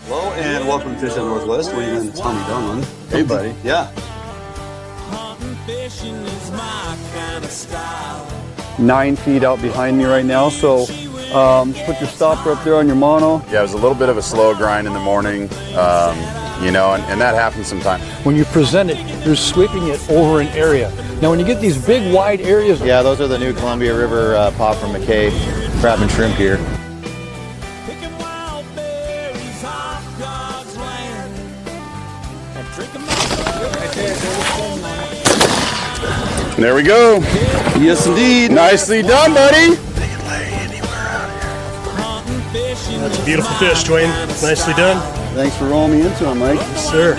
Hello and welcome to Fish Out Northwest. Wayne and Tommy Donlan. Hey, buddy. Yeah. 9 feet out behind me right now, so put your stopper up there on your mono. Yeah, it was a little bit of a slow grind in the morning, you know, and that happens sometimes. When you present it, you're sweeping it over an area. Now when you get these big wide areas. Yeah, those are the new Columbia River pop from McKay crab and shrimp here. There we go. Yes, indeed. Nicely done, buddy. That's a beautiful fish, Dwayne. Nicely done. Thanks for rolling me into him, Mike. Yes, sir.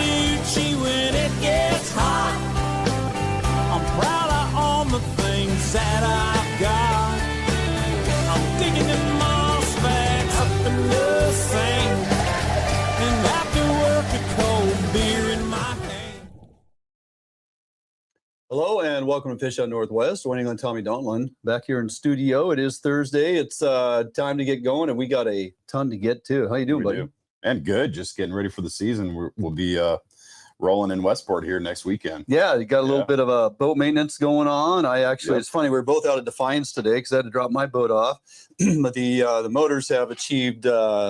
Hello and welcome to Fish Out Northwest. Wayne and Tommy Donlan back here in studio. It is Thursday. It's time to get going, and we got a ton to get to. How you doing, buddy? And good. Just getting ready for the season. We'll be rolling in Westport here next weekend. Yeah, you got a little bit of a boat maintenance going on. It's funny, we were both out at Defiance today because I had to drop my boat off. But the motors have achieved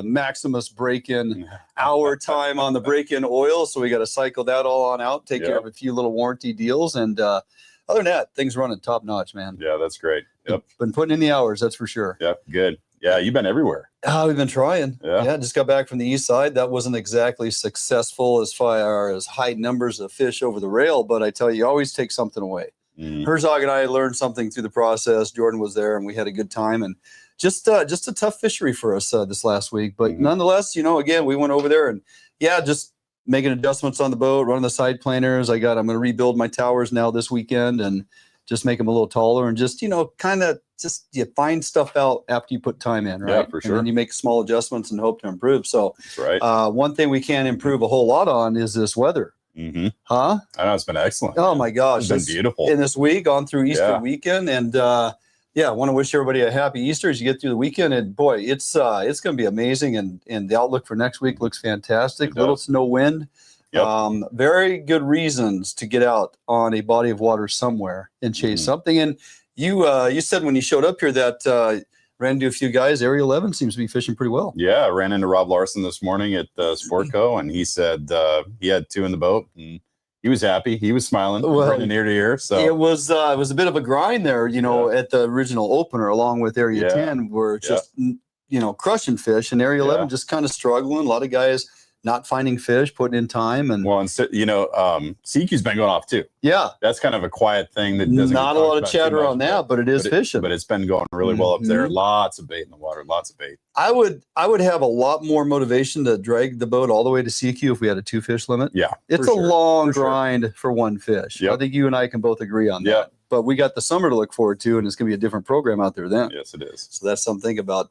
maximus break-in hour time on the break-in oil, so we got to cycle that all on out, take care of a few little warranty deals, and other than that, things running top-notch, man. Yeah, that's great. Yep. Been putting in the hours, that's for sure. Yep, good. Yeah, you've been everywhere. We've been trying. Yeah, just got back from the east side. That wasn't exactly successful as far as high numbers of fish over the rail, but I tell you always take something away. Herzog and I learned something through the process. Jordan was there, and we had a good time, and just a tough fishery for us this last week. But nonetheless, you know, again, we went over there and just making adjustments on the boat, running the side planers. I'm going to rebuild my towers now this weekend and just make them a little taller and just, you know, kind of just you find stuff out after you put time in, right? Yeah, for sure. And then you make small adjustments and hope to improve. So that's right. One thing we can't improve a whole lot on is this weather. Huh? I know, it's been excellent. Oh my gosh. It's been beautiful. In this week, on through Easter weekend. And I want to wish everybody a happy Easter as you get through the weekend. And boy, it's going to be amazing. And the outlook for next week looks fantastic. Little to no wind. Yep. Very good reasons to get out on a body of water somewhere and chase something. And you said when you showed up here that ran into a few guys. Area 11 seems to be fishing pretty well. Yeah, I ran into Rob Larson this morning at Sportco, and he said he had two in the boat, and he was happy. He was smiling, running ear to ear. So it was a bit of a grind there, you know, at the original opener, along with Area 10, where just you know, crushing fish, and Area 11 just kind of struggling. A lot of guys not finding fish, putting in time, and you know, CQ's been going off too. Yeah, that's kind of a quiet thing that doesn't. Not a lot of chatter on that, but it is fishing. But it's been going really well up there. Lots of bait in the water. Lots of bait. I would have a lot more motivation to drag the boat all the way to CQ if we had a 2-fish limit. Yeah, it's a long grind for one fish. I think you and I can both agree on that. But we got the summer to look forward to, and it's going to be a different program out there then. Yes, it is. So that's something about.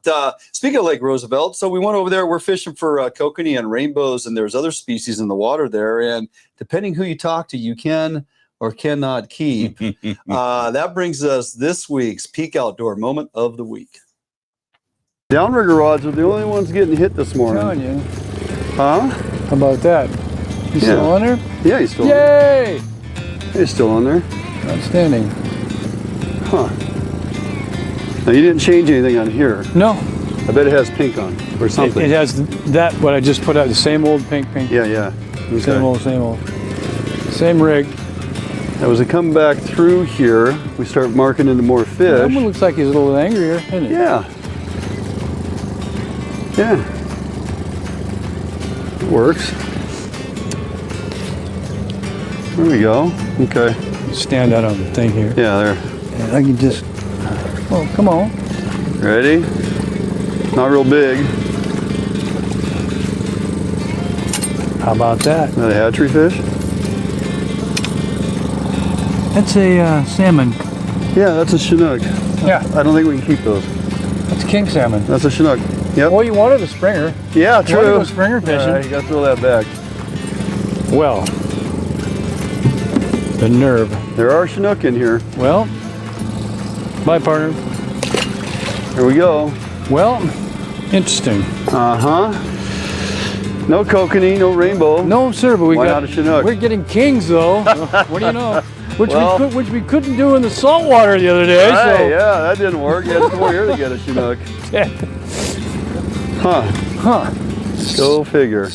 Speaking of Lake Roosevelt, so we went over there. We're fishing for kokanee and rainbows, and there's other species in the water there. And depending who you talk to, you can or cannot keep. That brings us this week's Peak Outdoor Moment of the Week. Downrigger rods are the only ones getting hit this morning. I'm telling you. Huh? How about that? You still on there? Yeah, he's still Yay! on there. He's still on there. Outstanding. Huh. Now you didn't change anything on here. No. I bet it has pink on or something. It has that, what I just put out, the same old pink. Yeah. Okay. Same old. Same rig. Now as we come back through here, we start marking into more fish. That one looks like he's a little angrier, isn't it? Yeah. It works. There we go. Okay. Stand out on the thing here. Yeah, there. And I can just. Oh, come on. Ready? Not real big. How about that? Is that a hatchery fish? That's a salmon. Yeah, that's a Chinook. Yeah. I don't think we can keep those. That's king salmon. That's a Chinook. Yep. Well, you wanted a springer. Yeah, true. You wanted a springer fishing. All right, you got to throw that back. Well, the nerve. There are Chinook in here. Well, bye, partner. Here we go. Well, interesting. Uh-huh. No kokanee, no rainbow. No, sir, but Why not a Chinook? we're getting kings, though. What do you know? Well, Which we couldn't do in the saltwater the other day. Hey, So. yeah, that didn't work. You had to come over here to get a Chinook. Yeah. Huh. Go figure.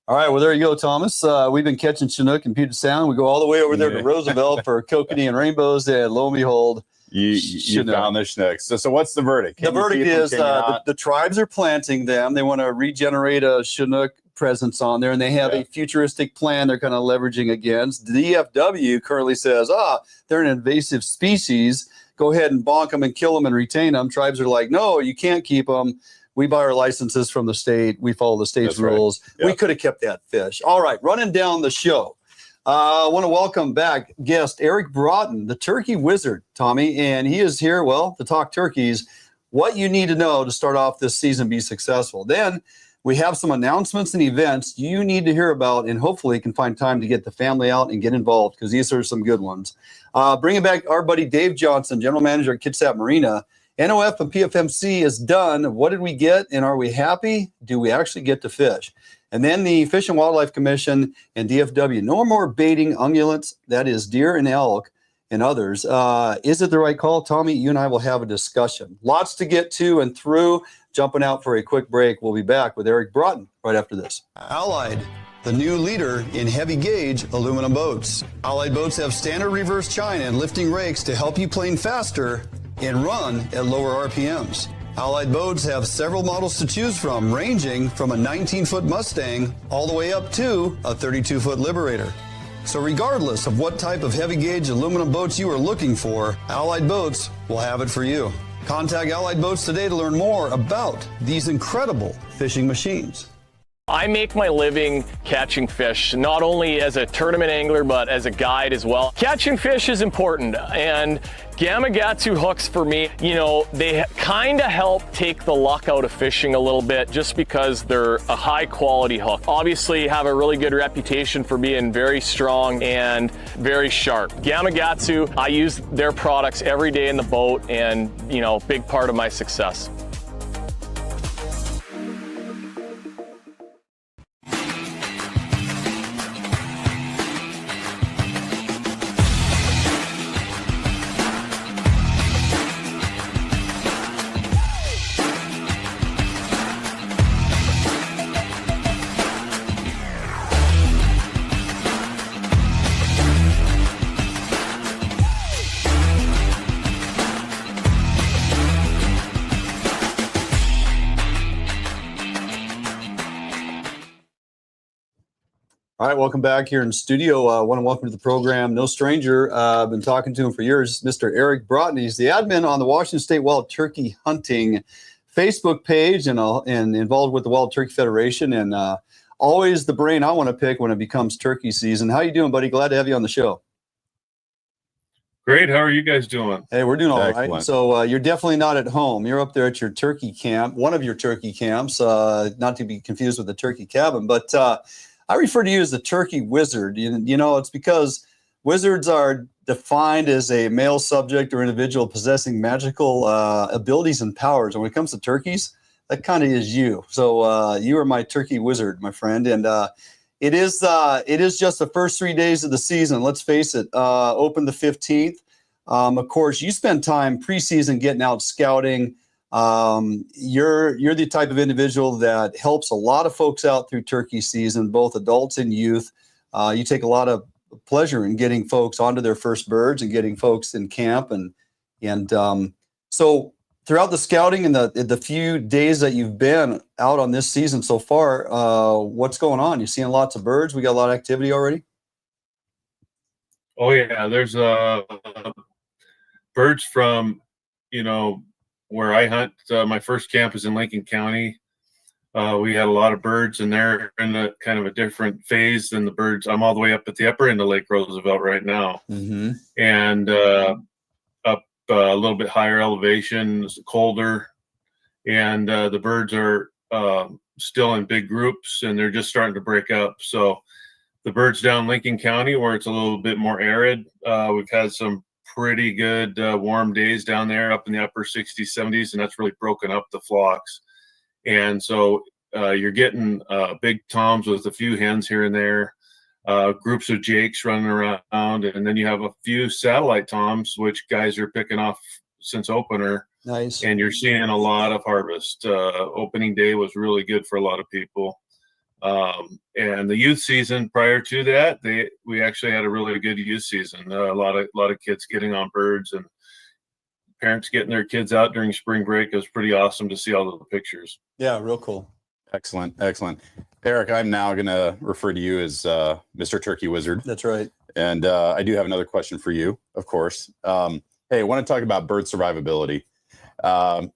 All right, well, there you go, Thomas. We've been catching Chinook in Puget Sound. We go all the way over there to Roosevelt for kokanee and rainbows, and lo and behold, you found the Chinook. So what's the verdict? The verdict is the tribes are planting them. They want to regenerate a Chinook presence on there, and they have a futuristic plan they're kind of leveraging against. The DFW currently says, they're an invasive species. Go ahead and bonk them and kill them and retain them. Tribes are like, no, you can't keep them. We buy our licenses from the state. We follow the state's rules. Right. We could have kept that fish. All right, running down the show. I want to welcome back guest Eric Braaten, the turkey wizard, Tommy, and he is here, well, to talk turkeys, what you need to know to start off this season, be successful. Then we have some announcements and events you need to hear about, and hopefully can find time to get the family out and get involved, because these are some good ones. Bringing back our buddy Dave Johnson, general manager at Kitsap Marina. NOF and PFMC is done. What did we get, and are we happy? Do we actually get to fish? And then the Fish and Wildlife Commission and DFW. No more baiting ungulates, that is deer and elk and others. Is it the right call? Tommy, you and I will have a discussion. Lots to get to and through. Jumping out for a quick break. We'll be back with Eric Braaten right after this. Allied, the new leader in heavy gauge aluminum boats. Allied boats have standard reverse chine and lifting rakes to help you plane faster and run at lower RPMs. Allied boats have several models to choose from, ranging from a 19-foot Mustang all the way up to a 32-foot Liberator. So regardless of what type of heavy gauge aluminum boats you are looking for, Allied Boats will have it for you. Contact Allied Boats today to learn more about these incredible fishing machines. I make my living catching fish, not only as a tournament angler, but as a guide as well. Catching fish is important, and Gamakatsu hooks for me, you know, they kind of help take the luck out of fishing a little bit just because they're a high quality hook. Obviously have a really good reputation for being very strong and very sharp. Gamakatsu, I use their products every day in the boat, and, you know, big part of my success. All right, welcome back here in studio. I want to welcome to the program, no stranger. I've been talking to him for years, Mr. Eric Braaten. He's the admin on the Washington State Wild Turkey Hunting Facebook page and involved with the Wild Turkey Federation, and always the brain I want to pick when it becomes turkey season. How you doing, buddy? Glad to have you on the show. Great. How are you guys doing? Hey, we're doing all Excellent. right. So you're definitely not at home. You're up there at your turkey camp, one of your turkey camps, not to be confused with the turkey cabin, but I refer to you as the turkey wizard. You know, it's because wizards are defined as a male subject or individual possessing magical abilities and powers. And when it comes to turkeys, that kind of is you. So you are my turkey wizard, my friend. And it is just the first 3 days of the season. Let's face it, open the 15th. Of course, you spend time preseason getting out scouting. You're the type of individual that helps a lot of folks out through turkey season, both adults and youth. You take a lot of pleasure in getting folks onto their first birds and getting folks in camp. And so throughout the scouting and the few days that you've been out on this season so far, what's going on? You seeing lots of birds? We got a lot of activity already? Oh yeah, there's birds from, you know, where I hunt. My first camp is in Lincoln County. We had a lot of birds, and they're in a kind of a different phase than the birds. I'm all the way up at the upper end of Lake Roosevelt right now. Mm-hmm. And up a little bit higher elevation, it's colder, and the birds are still in big groups, and they're just starting to break up. So the birds down Lincoln County, where it's a little bit more arid, we've had some pretty good warm days down there up in the upper 60s, 70s, and that's really broken up the flocks. And so you're getting big toms with a few hens here and there, groups of jakes running around, and then you have a few satellite toms, which guys are picking off since opener. Nice. And you're seeing a lot of harvest. Opening day was really good for a lot of people. And the youth season prior to that, we actually had a really good youth season. A lot of kids getting on birds and parents getting their kids out during spring break. It was pretty awesome to see all of the pictures. Yeah, real cool. Excellent. Eric, I'm now going to refer to you as Mr. Turkey Wizard. That's right. And I do have another question for you, of course. Hey, I want to talk about bird survivability. And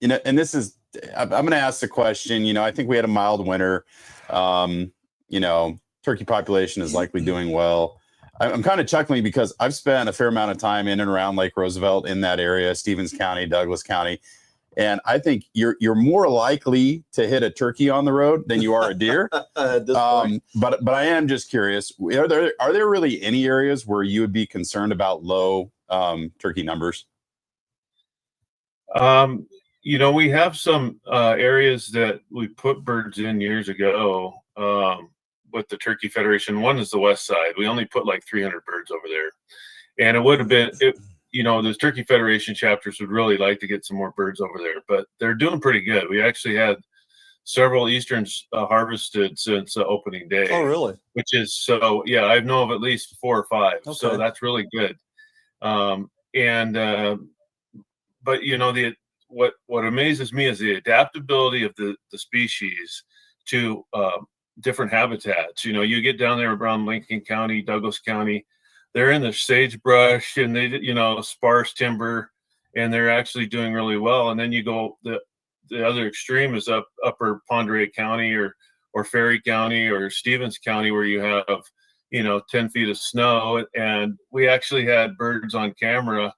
this is, I'm going to ask the question, I think we had a mild winter. Turkey population is likely doing well. I'm kind of chuckling because I've spent a fair amount of time in and around Lake Roosevelt, in that area, Stevens County, Douglas County. And I think you're more likely to hit a turkey on the road than you are a deer. At this point. But I am just curious, are there really any areas where you would be concerned about low turkey numbers? We have some areas that we put birds in years ago with the Turkey Federation. One is the west side. We only put like 300 birds over there. And it would have been, those Turkey Federation chapters would really like to get some more birds over there, but they're doing pretty good. We actually had several Easterns harvested since opening day. Oh, really? Which is, so, yeah, I know of at least 4 or 5. Okay. So that's really good. What amazes me is the adaptability of the species to different habitats. You get down there around Lincoln County, Douglas County, they're in the sagebrush and they, sparse timber, and they're actually doing really well. And then you go, the other extreme is upper Ponderay County or Ferry County or Stevens County, where you have, 10 feet of snow. And we actually had birds on camera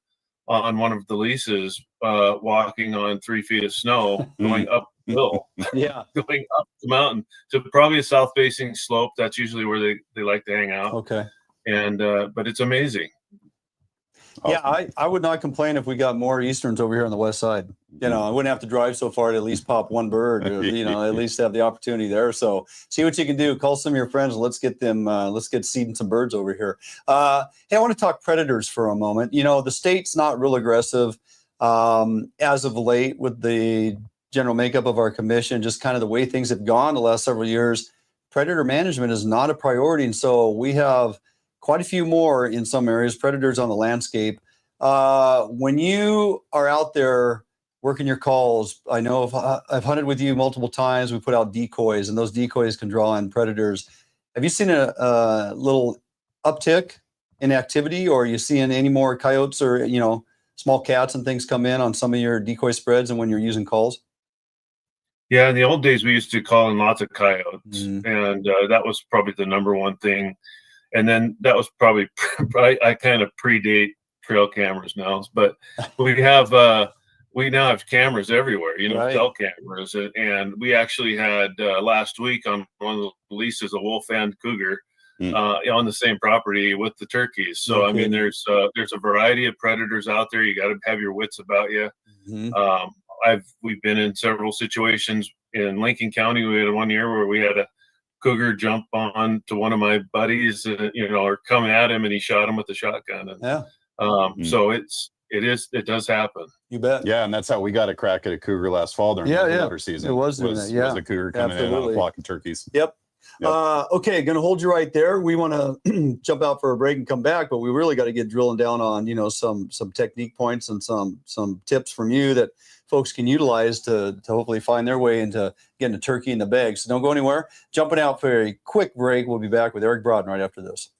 on one of the leases walking on 3 feet of snow going uphill. Yeah. Going up the mountain to probably a south facing slope. That's usually where they like to hang out. Okay. And but it's amazing. Yeah, I would not complain if we got more Easterns over here on the west side. I wouldn't have to drive so far to at least pop one bird, or, at least have the opportunity there. So see what you can do. Call some of your friends. Let's get them. Let's get seeding some birds over here. Hey, I want to talk predators for a moment. The state's not real aggressive as of late with the general makeup of our commission, just kind of the way things have gone the last several years. Predator management is not a priority. And so we have quite a few more in some areas, predators on the landscape. When you are out there working your calls, I know I've hunted with you multiple times. We put out decoys, and those decoys can draw in predators. Have you seen a little uptick in activity, or are you seeing any more coyotes or, small cats and things come in on some of your decoy spreads and when you're using calls? Yeah, in the old days, we used to call in lots of coyotes, and that was probably the number one thing. And then that was probably, I kind of predate trail cameras now, but we now have cameras everywhere, right. Cell cameras. And we actually had last week on one of the leases, a wolf and cougar on the same property with the turkeys. So, okay. I mean, there's a variety of predators out there. You got to have your wits about you. Mm-hmm. We've been in several situations in Lincoln County. We had one year where we had a cougar jump on to one of my buddies, or come at him, and he shot him with a shotgun. And, so it does happen. You bet. Yeah, and that's how we got a crack at a cougar last fall during the winter season. It was a cougar coming in on a flock of turkeys. Yep. Okay, going to hold you right there. We want to jump out for a break and come back, but we really got to get drilling down on some technique points and some tips from you that folks can utilize to hopefully find their way into getting a turkey in the bag. So don't go anywhere. Jumping out for a quick break. We'll be back with Eric Braaten right after this.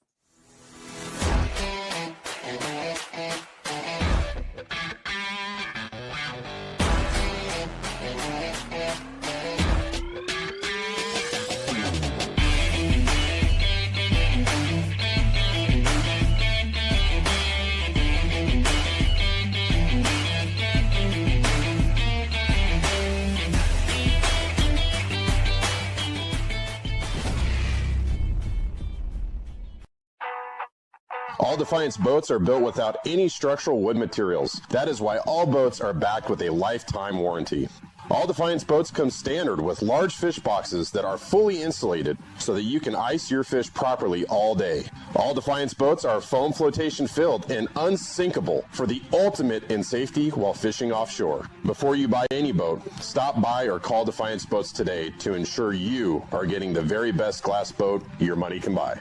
All Defiance boats are built without any structural wood materials. That is why all boats are backed with a lifetime warranty. All Defiance boats come standard with large fish boxes that are fully insulated so that you can ice your fish properly all day. All Defiance boats are foam flotation filled and unsinkable for the ultimate in safety while fishing offshore. Before you buy any boat, stop by or call Defiance Boats today to ensure you are getting the very best glass boat your money can buy.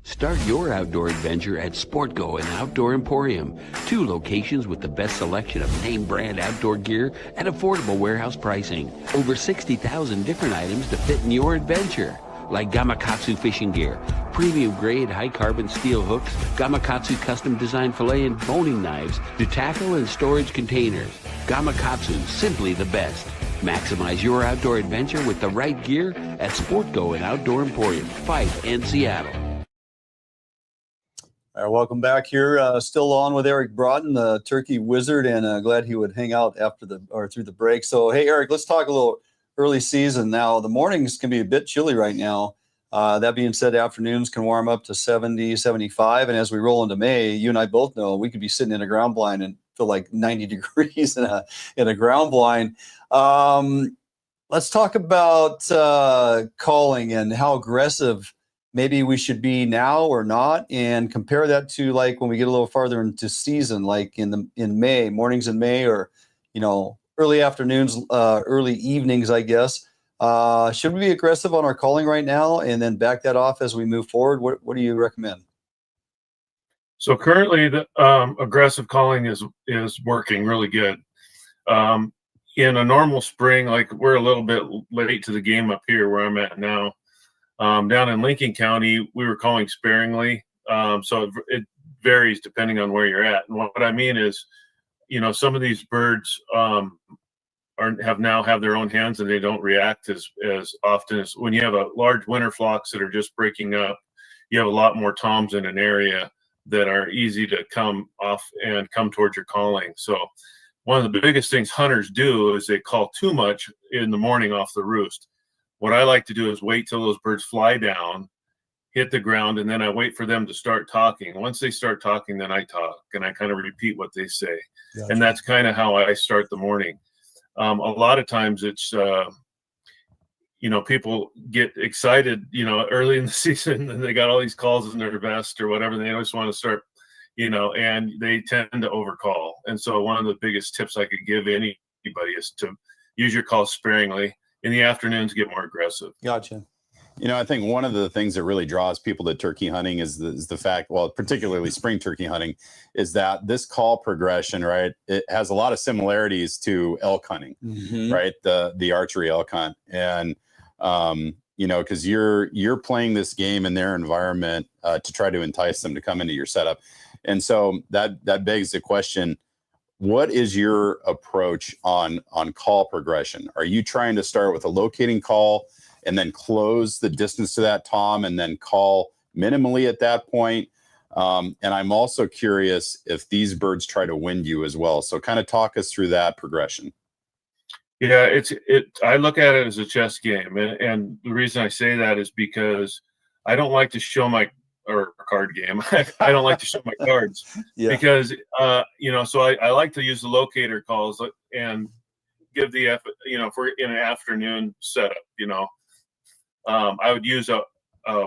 Start your outdoor adventure at Sportco and Outdoor Emporium, 2 locations with the best selection of name brand outdoor gear at affordable warehouse pricing. Over 60,000 different items to fit in your adventure, like Gamakatsu fishing gear, premium grade high carbon steel hooks, Gamakatsu custom designed fillet and boning knives, to tackle and storage containers. Gamakatsu, simply the best. Maximize your outdoor adventure with the right gear at Sportco and Outdoor Emporium, Fife and Seattle. All right, welcome back here. Still on with Eric Braaten, the turkey wizard, and glad he would hang out through the break. So, hey, Eric, let's talk a little early season now. The mornings can be a bit chilly right now. That being said, afternoons can warm up to 70, 75. And as we roll into May, you and I both know we could be sitting in a ground blind and feel like 90 degrees in a ground blind. Let's talk about calling and how aggressive maybe we should be now or not, and compare that to like when we get a little farther into season, like in May, mornings in May, or, early afternoons, early evenings, I guess. Should we be aggressive on our calling right now and then back that off as we move forward? What do you recommend? So currently the aggressive calling is working really good. In a normal spring, like we're a little bit late to the game up here where I'm at now. Down in Lincoln County, we were calling sparingly. So it varies depending on where you're at. And what I mean is, some of these birds have their own hands and they don't react as often as when you have a large winter flocks that are just breaking up. You have a lot more toms in an area that are easy to come off and come towards your calling. So one of the biggest things hunters do is they call too much in the morning off the roost. What I like to do is wait till those birds fly down, hit the ground, and then I wait for them to start talking. Once they start talking, then I talk, and I kind of repeat what they say. Gotcha. And that's kind of how I start the morning. A lot of times it's, people get excited, early in the season, and they got all these calls in their vest or whatever. And they always want to start, and they tend to overcall. And so one of the biggest tips I could give anybody is to use your calls sparingly. In the afternoons, get more aggressive. Gotcha. I think one of the things that really draws people to turkey hunting is the fact, well, particularly spring turkey hunting, is that this call progression, right? It has a lot of similarities to elk hunting, right? The archery elk hunt. And, because you're playing this game in their environment to try to entice them to come into your setup. And so that begs the question, what is your approach on call progression? Are you trying to start with a locating call and then close the distance to that tom and then call minimally at that point? And I'm also curious if these birds try to wind you as well. So kind of talk us through that progression. Yeah, I look at it as a chess game. And the reason I say that is because I don't like to show or card game. I don't like to show my cards because, so I like to use the locator calls and give if we're in an afternoon setup, I would use a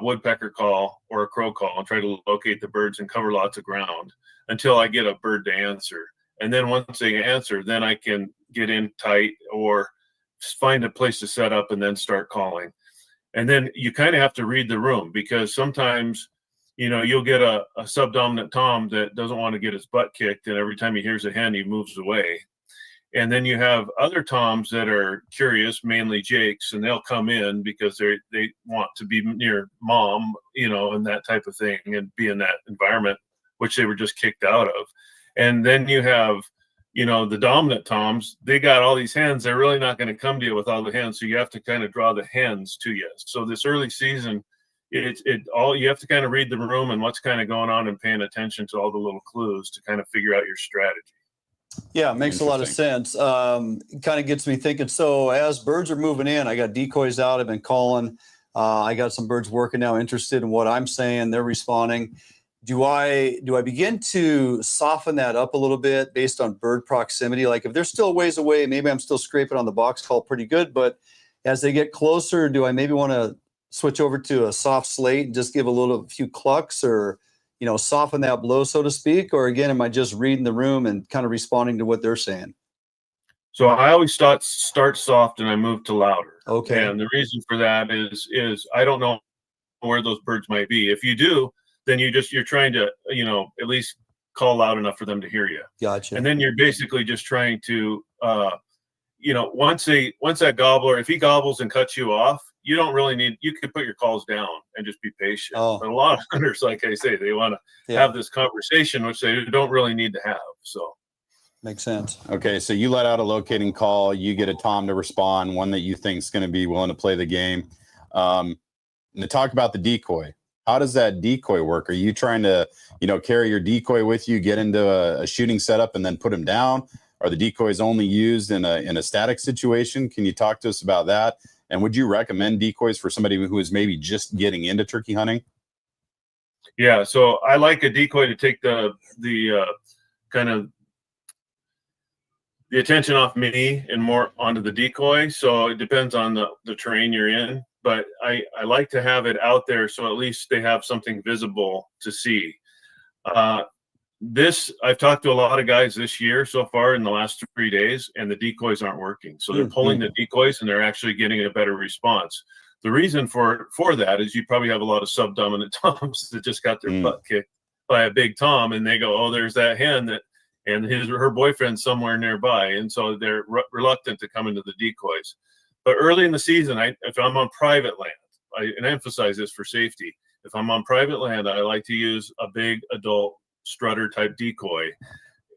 woodpecker call or a crow call and try to locate the birds and cover lots of ground until I get a bird to answer. And then once they answer, then I can get in tight or find a place to set up and then start calling. And then you kind of have to read the room because sometimes you'll get a subdominant tom that doesn't want to get his butt kicked, and every time he hears a hen, he moves away. And then you have other toms that are curious, mainly jakes, and they'll come in because they want to be near mom, and that type of thing, and be in that environment, which they were just kicked out of. And then you have the dominant toms, they got all these hens. They're really not going to come to you with all the hens. So you have to kind of draw the hens to you. So this early season, you have to kind of read the room and what's kind of going on and paying attention to all the little clues to kind of figure out your strategy. Yeah, it makes a lot of sense. It kind of gets me thinking. So as birds are moving in, I got decoys out. I've been calling. I got some birds working now, interested in what I'm saying. They're responding. Do I begin to soften that up a little bit based on bird proximity? Like if they're still a ways away, maybe I'm still scraping on the box call pretty good. But as they get closer, do I maybe want to switch over to a soft slate and just give a few clucks, or soften that blow, so to speak? Or again, am I just reading the room and kind of responding to what they're saying? So I always start soft and I move to louder. Okay. And the reason for that is I don't know where those birds might be. If you do, then you're trying to, at least call loud enough for them to hear you. Gotcha. And then you're basically just trying to, once that gobbler, if he gobbles and cuts you off, you don't really you could put your calls down and just be patient. Oh. But a lot of hunters, like I say, they want to have this conversation, which they don't really need to have. So. Makes sense. Okay, so you let out a locating call. You get a tom to respond, one that you think is going to be willing to play the game. And to talk about the decoy, how does that decoy work? Are you trying to, carry your decoy with you, get into a shooting setup, and then put him down? Are the decoys only used in a static situation? Can you talk to us about that? And would you recommend decoys for somebody who is maybe just getting into turkey hunting? Yeah, so I like a decoy to take the kind of the attention off me and more onto the decoy. So it depends on the terrain you're in, but I like to have it out there so at least they have something visible to see. I've talked to a lot of guys this year so far in the last 3 days, and the decoys aren't working. So they're pulling the decoys and they're actually getting a better response. The reason for that is you probably have a lot of subdominant toms that just got their butt kicked by a big tom, and they go, oh, there's that hen and her boyfriend's somewhere nearby, and so they're reluctant to come into the decoys. But early in the season, if I'm on private land, and I emphasize this for safety, if I'm on private land, I like to use a big adult strutter type decoy,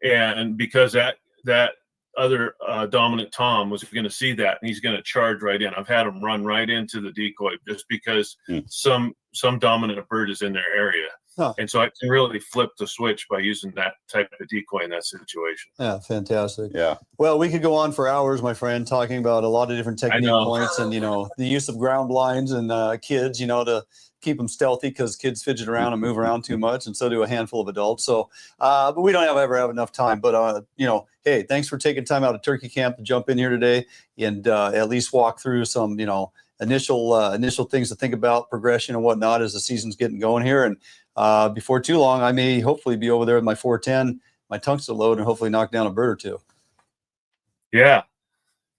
and because that other dominant tom was going to see that and he's going to charge right in. I've had him run right into the decoy just because some dominant bird is in their area. Huh. And so I can really flip the switch by using that type of decoy in that situation. Yeah, fantastic. Yeah. Well, we could go on for hours, my friend, talking about a lot of different technique points and, the use of ground blinds and kids, to keep them stealthy, because kids fidget around and move around too much, and so do a handful of adults. So, but we don't ever have enough time. But, hey, thanks for taking time out of turkey camp to jump in here today and at least walk through some, initial things to think about, progression and whatnot as the season's getting going here. And before too long, I may hopefully be over there with my 410, my tungsten load, and hopefully knock down a bird or two. Yeah.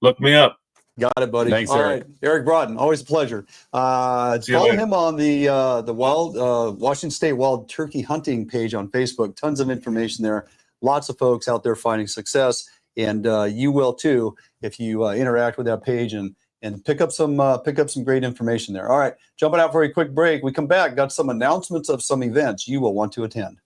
Look me up. Got it, buddy. Thanks, All Eric. right. Eric Braaten, always a pleasure. Follow him on the Wild Washington State Wild Turkey Hunting page on Facebook. Tons of information there. Lots of folks out there finding success, and you will too if you interact with that page and pick up some great information there. All right, jumping out for a quick break. We come back, got some announcements of some events you will want to attend.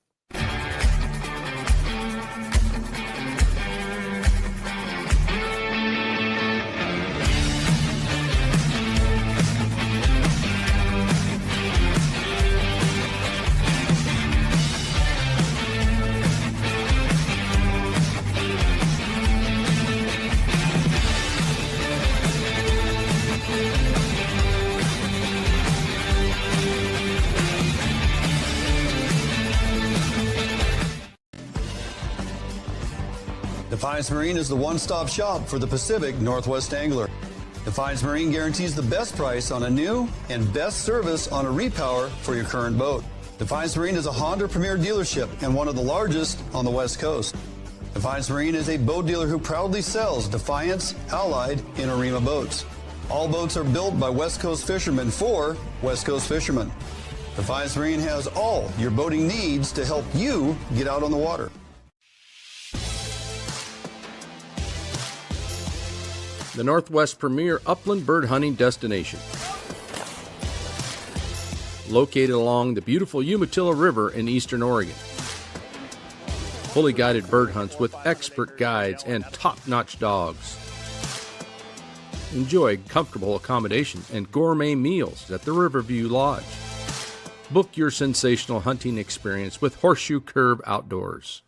Defiance Marine is the one-stop shop for the Pacific Northwest angler. Defiance Marine guarantees the best price on a new and best service on a repower for your current boat. Defiance Marine is a Honda Premier dealership and one of the largest on the West Coast. Defiance Marine is a boat dealer who proudly sells Defiance, Allied, and Arima boats. All boats are built by West Coast fishermen for West Coast fishermen. Defiance Marine has all your boating needs to help you get out on the water. The Northwest premier upland bird hunting destination. Located along the beautiful Umatilla River in eastern Oregon. fully guided bird hunts with expert guides and top-notch dogs. Enjoy comfortable accommodations and gourmet meals at the Riverview Lodge. Book your sensational hunting experience with Horseshoe Curve Outdoors.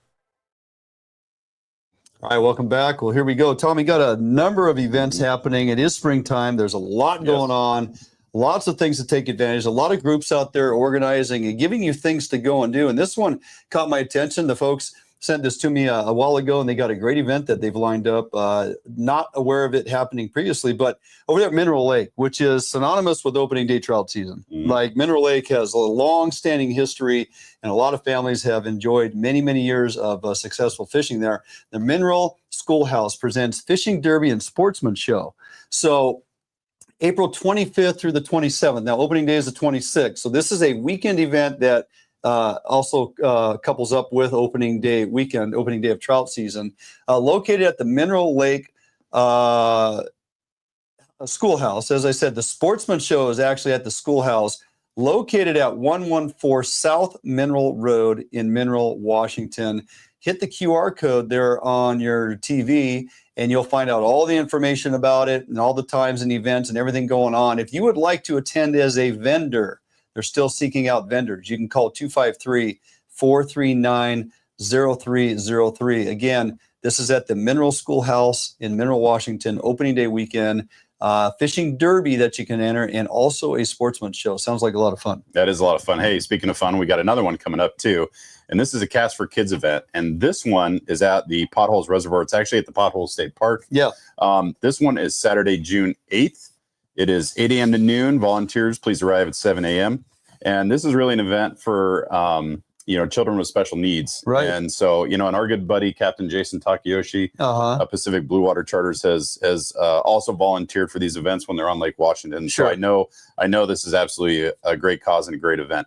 All right, welcome back. Well, here we go. Tommy, got a number of events happening. It is springtime. There's a lot going on. Lots of things to take advantage. A lot of groups out there organizing and giving you things to go and do. And this one caught my attention. The folks sent this to me a while ago, and they got a great event that they've lined up. Not aware of it happening previously, but over there at Mineral Lake, which is synonymous with opening day trout season. Like Mineral Lake has a long-standing history, and a lot of families have enjoyed many, many years of successful fishing there. The Mineral Schoolhouse presents Fishing Derby and Sportsman Show. So April 25th through the 27th. Now, opening day is the 26th. So this is a weekend event that also couples up with opening day weekend, opening day of trout season. Located at the Mineral Lake Schoolhouse. As I said, the Sportsman Show is actually at the schoolhouse, located at 114 South Mineral Road in Mineral, Washington. Hit the QR code there on your TV, and you'll find out all the information about it and all the times and events and everything going on. If you would like to attend as a vendor, they're still seeking out vendors. You can call 253-439-0303. Again, this is at the Mineral Schoolhouse in Mineral, Washington, opening day weekend. Fishing derby that you can enter, and also a sportsman show. Sounds like a lot of fun. That is a lot of fun. Hey, speaking of fun, we got another one coming up too. And this is a Cast for Kids event. And this one is at the Potholes Reservoir. It's actually at the Potholes State Park. Yeah. This one is Saturday, June 8th. It is 8 a.m. to noon. Volunteers, please arrive at 7 a.m. And this is really an event for, children with special needs. Right. And so, and our good buddy, Captain Jason Takayoshi, Pacific Blue Water Charters has also volunteered for these events when they're on Lake Washington. Sure. So I know this is absolutely a great cause and a great event.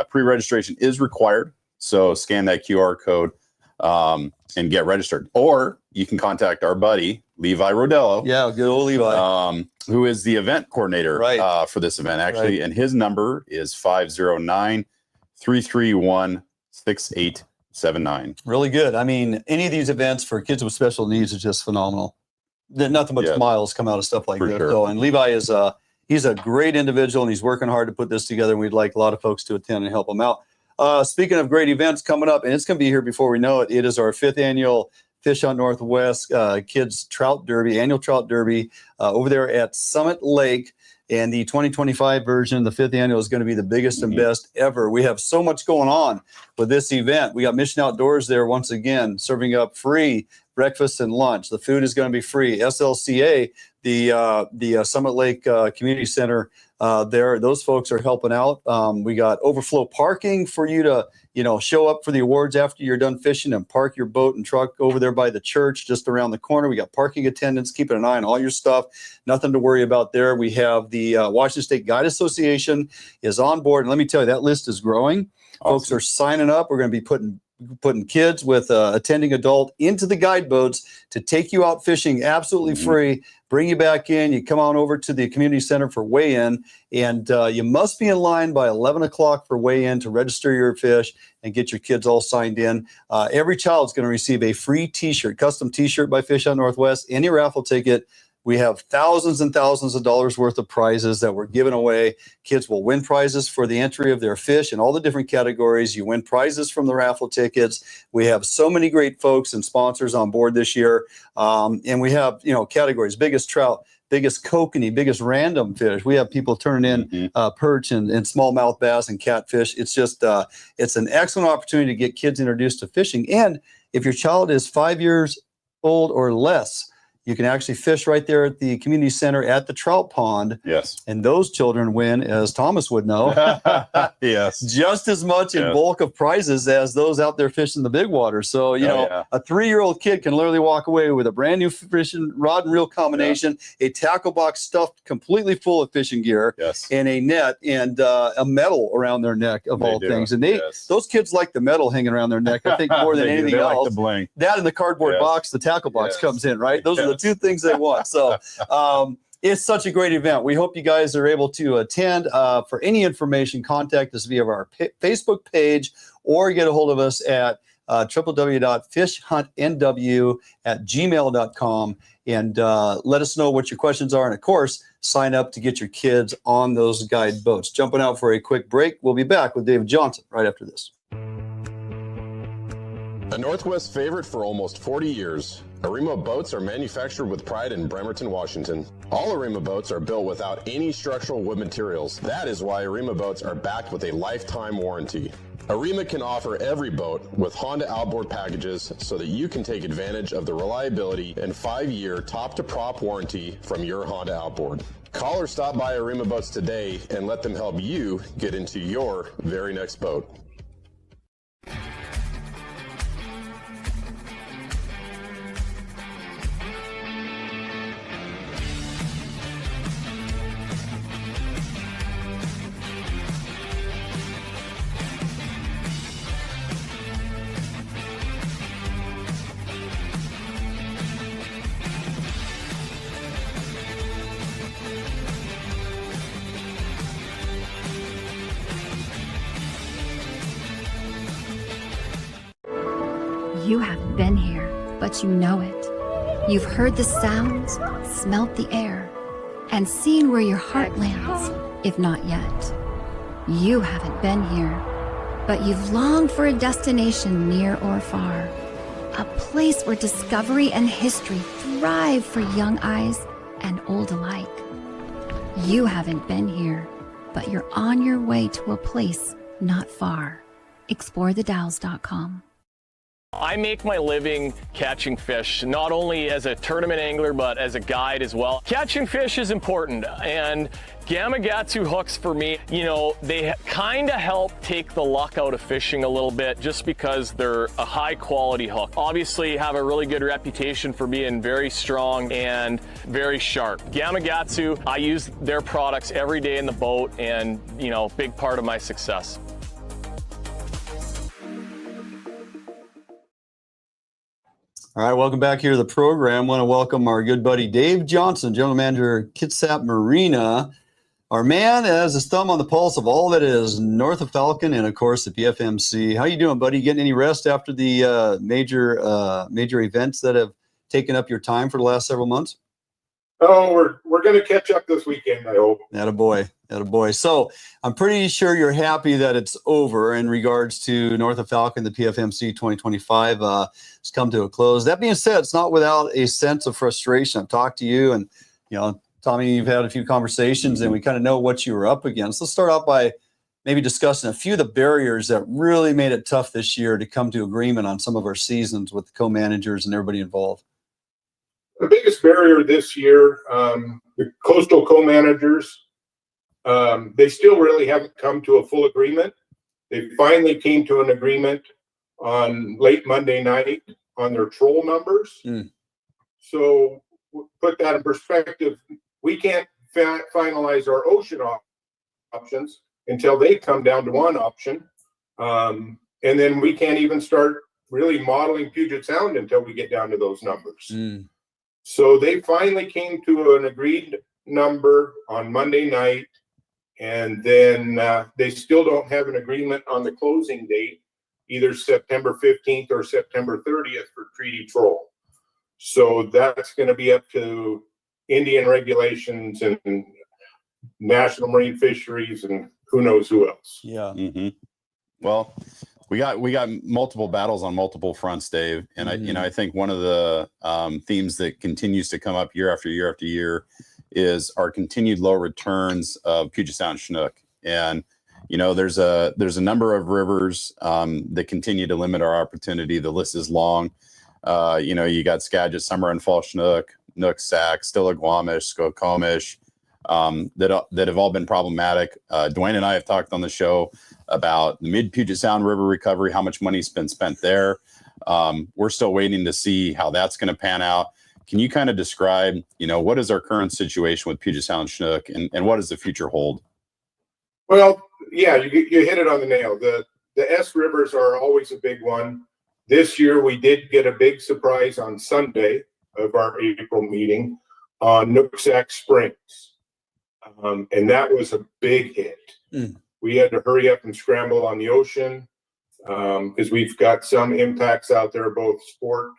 Pre-registration is required. So scan that QR code and get registered. Or you can contact our buddy, Levi Rodello. Yeah, good old Levi. Who is the event coordinator for this event, actually. Right. And his number is 509-331-6879. Really good. I mean, any of these events for kids with special needs is just phenomenal. Nothing but smiles come out of stuff like this. Sure. So, and Levi is he's a great individual, and he's working hard to put this together. And we'd like a lot of folks to attend and help him out. Speaking of great events coming up, and it's going to be here before we know it, it is our 5th annual Fish Hunt Northwest Kids Trout Derby, annual Trout Derby over there at Summit Lake. And the 2025 version, the 5th annual, is going to be the biggest and best ever. We have so much going on with this event. We got Mission Outdoors there once again, serving up free breakfast and lunch. The food is going to be free. SLCA, the Summit Lake Community Center, those folks are helping out. We got overflow parking for you to, show up for the awards after you're done fishing and park your boat and truck over there by the church just around the corner. We got parking attendants keeping an eye on all your stuff. Nothing to worry about there. We have the Washington State Guide Association is on board. And let me tell you, that list is growing. Awesome. Folks are signing up. We're going to be putting kids with attending adult into the guide boats to take you out fishing absolutely free, bring you back in. You come on over to the community center for weigh-in, and you must be in line by 11 o'clock for weigh-in to register your fish and get your kids all signed in. Every child is going to receive a free t-shirt, custom t-shirt by Fish Hunt Northwest, any raffle ticket. We have thousands and thousands of dollars worth of prizes that we're giving away. Kids will win prizes for the entry of their fish in all the different categories. You win prizes from the raffle tickets. We have so many great folks and sponsors on board this year. And we have, categories, biggest trout, biggest kokanee, biggest random fish. We have people turning in perch and smallmouth bass and catfish. It's just, it's an excellent opportunity to get kids introduced to fishing. And if your child is 5 years old or less, you can actually fish right there at the community center at the trout pond. Yes. And those children win, as Thomas would know, yes, just as much in bulk of prizes as those out there fishing the big water. So, a 3-year-old kid can literally walk away with a brand new fishing rod and reel combination, a tackle box stuffed completely full of fishing gear, and a net and a medal around their neck of all things. And those kids like the medal hanging around their neck, I think, more than anything else. Like the bling. That and the cardboard box, the tackle box comes in, right? Those are the 2 things they want. So it's such a great event. We hope you guys are able to attend. For any information, contact us via our Facebook page or get a hold of us at www.fishhuntnw@gmail.com, and let us know what your questions are. And of course, sign up to get your kids on those guide boats. Jumping out for a quick break. We'll be back with David Johnson right after this. A Northwest favorite for almost 40 years, Arima boats are manufactured with pride in Bremerton, Washington. All Arima boats are built without any structural wood materials. That is why Arima boats are backed with a lifetime warranty. Arima can offer every boat with Honda outboard packages so that you can take advantage of the reliability and 5-year top-to-prop warranty from your Honda outboard. Call or stop by Arima boats today and let them help you get into your very next boat. You haven't been here, but you know it. You've heard the sounds, smelt the air, and seen where your heart lands, if not yet. You haven't been here, but you've longed for a destination near or far. A place where discovery and history thrive for young eyes and old alike. You haven't been here, but you're on your way to a place not far. ExploreTheDalles.com. I make my living catching fish, not only as a tournament angler, but as a guide as well. Catching fish is important, and Gamakatsu hooks for me, they kind of help take the luck out of fishing a little bit just because they're a high quality hook. Obviously have a really good reputation for being very strong and very sharp. Gamakatsu, I use their products every day in the boat, and big part of my success. All right, welcome back here to the program. Want to welcome our good buddy Dave Johnson, General Manager, Kitsap Marina. Our man has his thumb on the pulse of all that is north of Falcon and, of course, the PFMC. How you doing, buddy? Getting any rest after the major events that have taken up your time for the last several months? Oh, we're going to catch up this weekend, I hope. Attaboy. So I'm pretty sure you're happy that it's over in regards to North of Falcon, the PFMC 2025 has come to a close. That being said, it's not without a sense of frustration. I've talked to you, and Tommy, you've had a few conversations, and we kind of know what you were up against. Let's start out by maybe discussing a few of the barriers that really made it tough this year to come to agreement on some of our seasons with the co-managers and everybody involved. The biggest barrier this year, the coastal co-managers, they still really haven't come to a full agreement. They finally came to an agreement on late Monday night on their troll numbers. So put that in perspective, we can't finalize our ocean options until they come down to one option. And then we can't even start really modeling Puget Sound until we get down to those numbers. So they finally came to an agreed number on Monday night, and then they still don't have an agreement on the closing date, either September 15th or September 30th for treaty troll. So that's going to be up to Indian regulations and National Marine Fisheries and who knows who else. Yeah. Well, we got multiple battles on multiple fronts, Dave, and I think one of the themes that continues to come up year after year after year is our continued low returns of Puget Sound Chinook. And there's a number of rivers that continue to limit our opportunity. The list is long. You got Skagit, Summer and Fall Chinook, Nook, Sac, Stillaguamish, Skokomish, that have all been problematic. Dwayne and I have talked on the show about the mid Puget Sound River recovery, how much money's been spent there. We're still waiting to see how that's going to pan out. Can you kind of describe, what is our current situation with Puget Sound Chinook, and what does the future hold? Well, yeah, you hit it on the nail. The S rivers are always a big one. This year, we did get a big surprise on Sunday of our April meeting on Nooksack Springs. And that was a big hit. We had to hurry up and scramble on the ocean. because we've got some impacts out there, both sport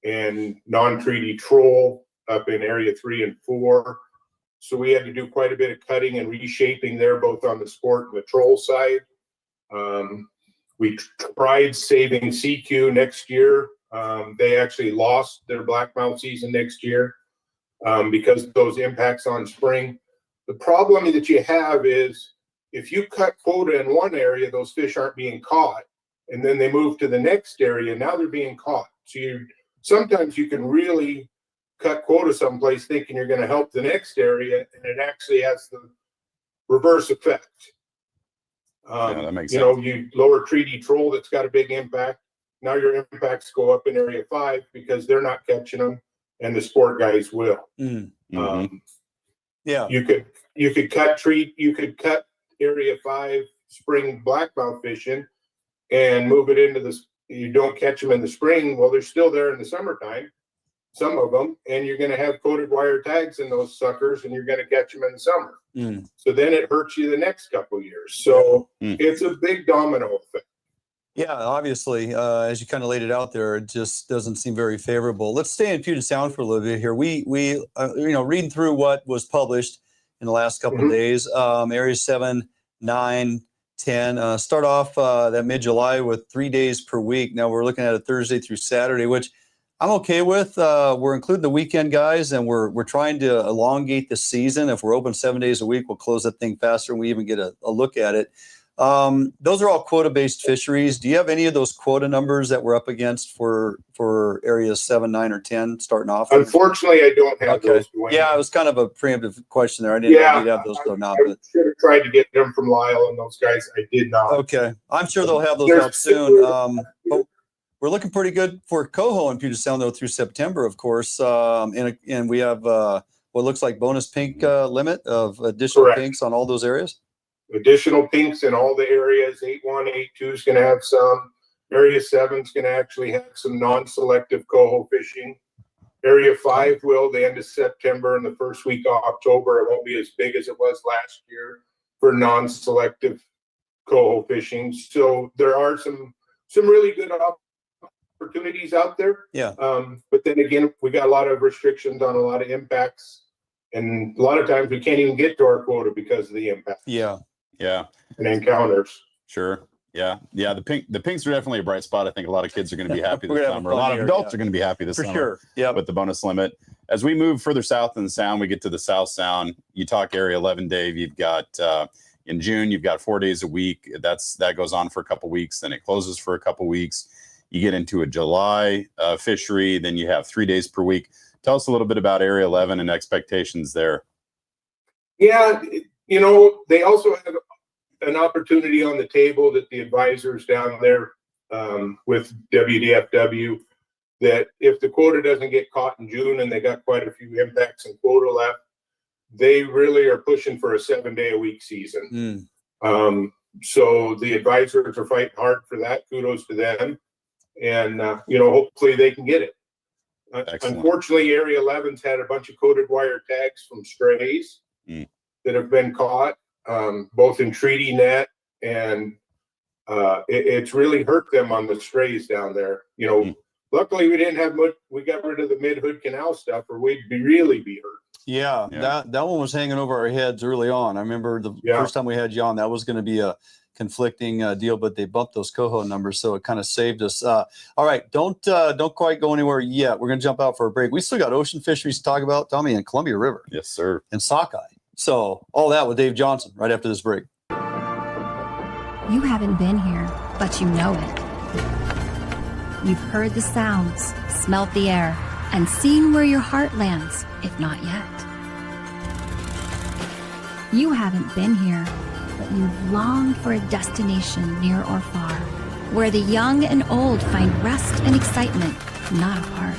and non-treaty troll up in area 3 and 4. So we had to do quite a bit of cutting and reshaping there, both on the sport and the troll side. We tried saving CQ next year. They actually lost their blackmouth season next year because of those impacts on spring. The problem that you have is if you cut quota in one area, those fish aren't being caught, and then they move to the next area, now they're being caught. So sometimes you can really cut quota someplace thinking you're going to help the next area, and it actually has the reverse effect. That makes sense. You lower treaty troll, that's got a big impact. Now your impacts go up in area 5 because they're not catching them, and the sport guys will. Yeah, you could cut area 5 spring blackmouth fishing and move it into the. You don't catch them in the spring. Well, they're still there in the summertime, some of them, and you're going to have coated wire tags in those suckers, and you're going to catch them in the summer. So then it hurts you the next couple of years. So it's a big domino effect. Yeah, obviously, as you kind of laid it out there, it just doesn't seem very favorable. Let's stay in Puget Sound for a little bit here. We reading through what was published in the last couple of days, areas 7, 9, 10, start off that mid-July with 3 days per week. Now we're looking at a Thursday through Saturday, which I'm okay with. We're including the weekend guys, and we're trying to elongate the season. If we're open 7 days a week, we'll close that thing faster, and we even get a look at it. Those are all quota-based fisheries. Do you have any of those quota numbers that we're up against for areas 7, 9, or 10 starting off? Unfortunately, I don't have those. Yeah, it was kind of a preemptive question there. I didn't know if you'd have those or not. I should have tried to get them from Lyle and those guys. I did not. Okay. I'm sure they'll have those out soon. But we're looking pretty good for coho in Puget Sound, though, through September, of course. And we have what looks like bonus pink limit of additional pinks on all those areas. Additional pinks in all the areas. 8-1, 8-2 is going to have some. Area 7 is going to actually have some non-selective coho fishing. Area 5 will the end of September and the first week of October. It won't be as big as it was last year for non-selective coho fishing. So there are some really good opportunities out there. Yeah. But then again, we got a lot of restrictions on a lot of impacts, and a lot of times we can't even get to our quota because of the impact. Yeah. Yeah. And encounters. Sure. Yeah. Yeah. The pinks are definitely a bright spot. I think a lot of kids are going to be happy this summer. A lot of adults are going to be happy this summer. For sure. Yeah. With the bonus limit. As we move further south in the Sound, we get to the South Sound. You talk area 11, Dave. You've got in June, you've got 4 days a week. That goes on for a couple weeks. Then it closes for a couple weeks. You get into a July fishery. Then you have 3 days per week. Tell us a little bit about area 11 and expectations there. Yeah. They also have an opportunity on the table that the advisors down there with WDFW, that if the quota doesn't get caught in June and they got quite a few impacts and quota left, they really are pushing for a 7-day-a-week season. So the advisors are fighting hard for that. Kudos to them. And, hopefully they can get it. Unfortunately, Area 11's had a bunch of coated wire tags from strays that have been caught, both in treaty net, and it's really hurt them on the strays down there. Luckily we didn't have much. We got rid of the mid-hood canal stuff, or we'd really be hurt. Yeah. That one was hanging over our heads early on. I remember the first time we had you on, that was going to be a conflicting deal, but they bumped those coho numbers, so it kind of saved us. All right, don't quite go anywhere yet. We're going to jump out for a break. We still got ocean fisheries to talk about, Tommy, and Columbia River. Yes, sir. And sockeye. So all that with Dave Johnson right after this break. You haven't been here, but you know it. You've heard the sounds, smelt the air, and seen where your heart lands, if not yet. You haven't been here, but you've longed for a destination near or far, where the young and old find rest and excitement, not apart.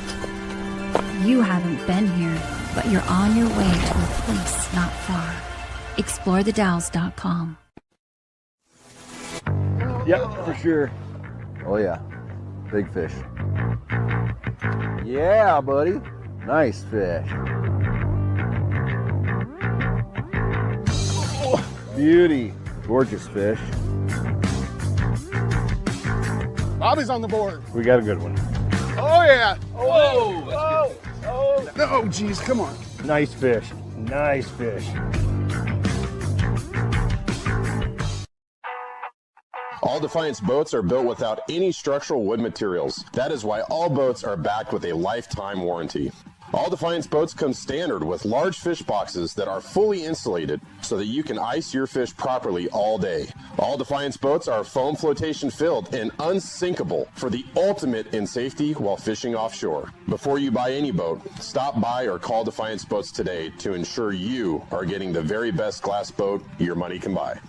You haven't been here, but you're on your way to a place not far. ExploreTheDalles.com. Yep, for sure. Oh yeah, big fish. Yeah, buddy. Nice fish. Oh, beauty. Gorgeous fish. Bobby's on the board. We got a good one. Oh, yeah. Whoa! Oh, geez, come on. Nice fish. Nice fish. All Defiance boats are built without any structural wood materials. That is why all boats are backed with a lifetime warranty. All Defiance boats come standard with large fish boxes that are fully insulated so that you can ice your fish properly all day. All Defiance boats are foam flotation filled and unsinkable for the ultimate in safety while fishing offshore. Before you buy any boat, stop by or call Defiance Boats today to ensure you are getting the very best glass boat your money can buy.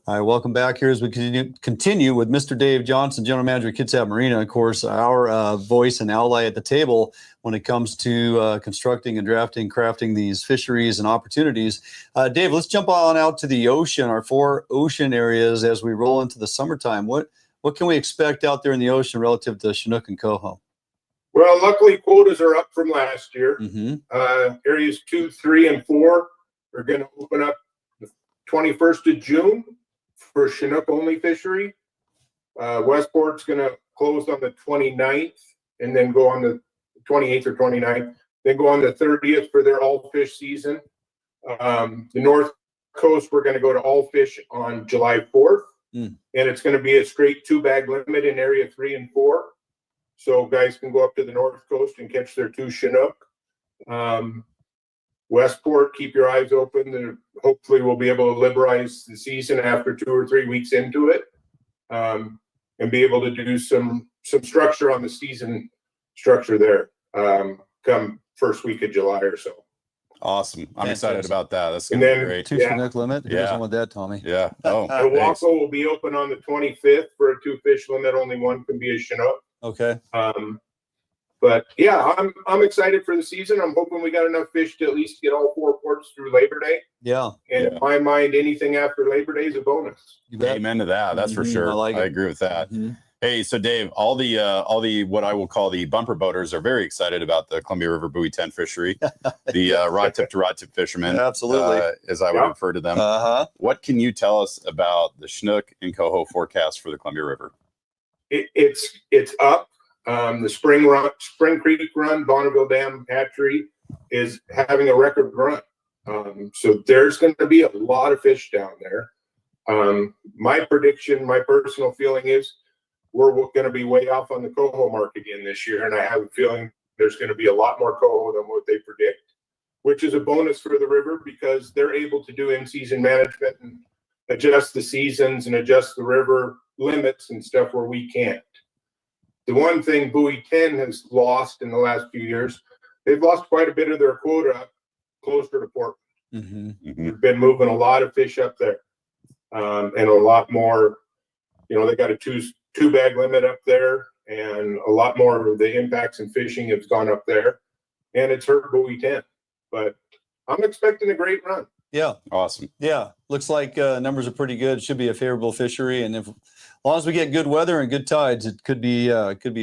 All right, welcome back here as we continue with Mr. Dave Johnson, General Manager of Kitsap Marina. Of course, our voice and ally at the table when it comes to constructing and drafting, crafting these fisheries and opportunities. Dave, let's jump on out to the ocean, our 4 ocean areas as we roll into the summertime. What can we expect out there in the ocean relative to Chinook and Coho? Well, luckily quotas are up from last year. Mm-hmm. Areas 2, 3, and 4 are going to open up the 21st of June. For Chinook only fishery. Westport's going to close on the 29th and then go on the 28th or 29th, then go on the 30th for their all fish season. The North Coast, we're going to go to all fish on July 4th. And it's going to be a straight 2-bag limit in area 3 and 4. So guys can go up to the North Coast and catch their 2 Chinook. Westport, keep your eyes open. Hopefully we'll be able to liberalize the season after 2 or 3 weeks into it, and be able to do some structure on the season structure there come first week of July or so. Awesome. I'm excited about that. That's And going to then be great. 2 Chinook limit? Who doesn't want that, Tommy? Yeah. Oh, Waco will be open on the 25th for a 2-fish limit. Only one can be a Chinook. Okay. But yeah, I'm excited for the season. I'm hoping we got enough fish to at least get all 4 ports through Labor Day. Yeah. And in my mind, anything after Labor Day is a bonus. Amen to that. That's for sure. I agree with that. Hey, so Dave, all the what I will call the bumper boaters are very excited about the Columbia River Buoy 10 fishery, the rod tip to rod tip fishermen, absolutely, as I would refer to them. What can you tell us about the Chinook and Coho forecast for the Columbia River? It's up. The Spring Creek run, Bonneville Dam hatchery is having a record run. So there's going to be a lot of fish down there. My prediction, my personal feeling is we're going to be way off on the Coho mark again this year. And I have a feeling there's going to be a lot more Coho than what they predict, which is a bonus for the river because they're able to do in-season management and adjust the seasons and adjust the river limits and stuff where we can't. The one thing Buoy 10 has lost in the last few years, they've lost quite a bit of their quota closer to Portland. They've been moving a lot of fish up there, and a lot more. They got a two-bag limit up there, and a lot more of the impacts and fishing has gone up there, and it's hurt Buoy 10. But I'm expecting a great run. Yeah. Awesome. Yeah. Looks like numbers are pretty good. Should be a favorable fishery. And as long as we get good weather and good tides, it could be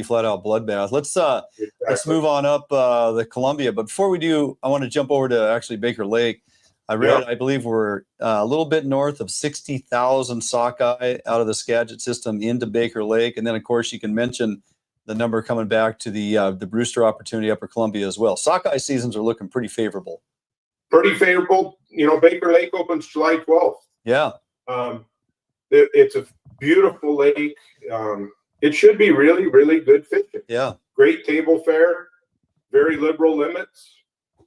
flat out bloodbath. Let's move on up the Columbia. But before we do, I want to jump over to actually Baker Lake. I believe we're a little bit north of 60,000 sockeye out of the Skagit system into Baker Lake. And then, of course, you can mention the number coming back to the Brewster opportunity upper Columbia as well. Sockeye seasons are looking pretty favorable. Pretty favorable. Baker Lake opens July 12th. Yeah. It's a beautiful lake. It should be really, really good fishing. Yeah. Great table fare, very liberal limits,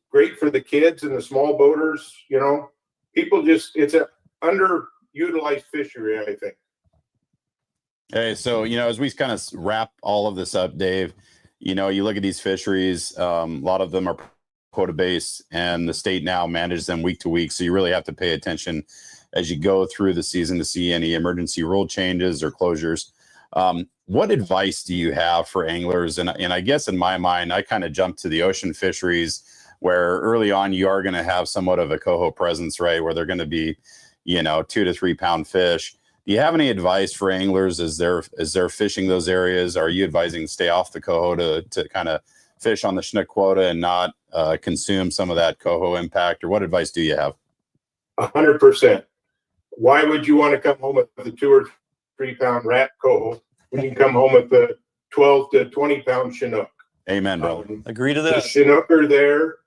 great for the kids and the small boaters. It's an underutilized fishery, I think. Hey, so, as we kind of wrap all of this up, Dave, you look at these fisheries, a lot of them are quota based, and the state now manages them week to week. So you really have to pay attention as you go through the season to see any emergency rule changes or closures. What advice do you have for anglers? And I guess in my mind, I kind of jumped to the ocean fisheries, where early on you are going to have somewhat of a coho presence, right? Where they're going to be, 2 to 3 pound fish. Do you have any advice for anglers as they're fishing those areas? Are you advising to stay off the coho to kind of fish on the Chinook quota and not consume some of that coho impact? Or what advice do you have? 100%. Why would you want to come home with the 2 or 3 pound rat coho when you can come home with the 12 to 20 pound Chinook? Amen, bro. Agree to The that. Chinook are there.